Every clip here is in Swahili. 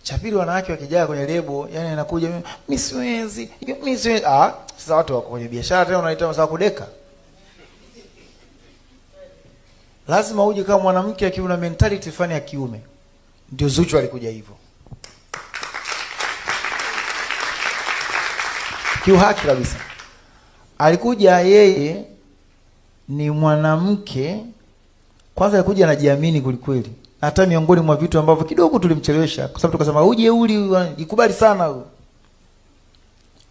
Cha pili, wanawake wakijaa kwenye lebo, yani anakuja mimi siwezi. Sasa watu wako kwenye biashara tena unaita msao kudeka. Lazima uje kama mwanamke akiwa na mentality fulani ya kiume. Ndio Zuchu alikuja hivyo. Kiuhaki kabisa. Alikuja yeye ni mwanamke, kwanza alikuja anajiamini kulikweli. Hata miongoni mwa vitu ambavyo kidogo tulimchelewesha kwa sababu tukasema uje uli ikubali sana huyo.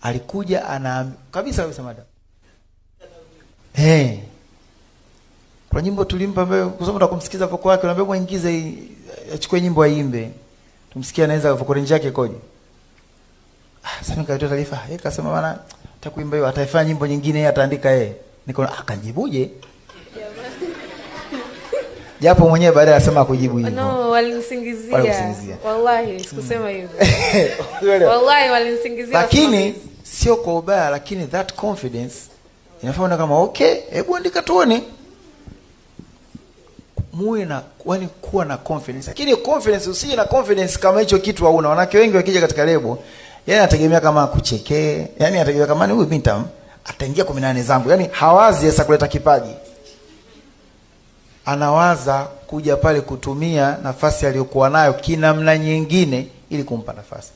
Alikuja ana kabisa madam. Kwa nyimbo tulimpa ambayo kwa sababu tukumsikiza voko wake, unaambia muingize achukue nyimbo aimbe. Tumsikie anaweza voko range yake koje. Sasa nikaitoa taarifa, yeye akasema bana atakuimba hiyo, ataifanya nyimbo nyingine yeye ataandika yeye. Niko akajibuje? Japo mwenyewe baadaye anasema kujibu hivyo. No, walinisingizia. Wallahi sikusema hivyo. Wallahi walinisingizia. Lakini sio kwa ubaya, lakini that confidence inafanya kama okay, hebu andika tuone. Muwe na kwani kuwa na confidence. Lakini confidence usije na confidence kama hicho kitu hauna. Wanawake wengi wakija katika lebo, yani anategemea kama kuchekee, yani anategemea kama huyu binti ataingia 18 zangu. Yani hawazi sasa kuleta kipaji. Anawaza kuja pale kutumia nafasi aliyokuwa nayo kinamna nyingine ili kumpa nafasi.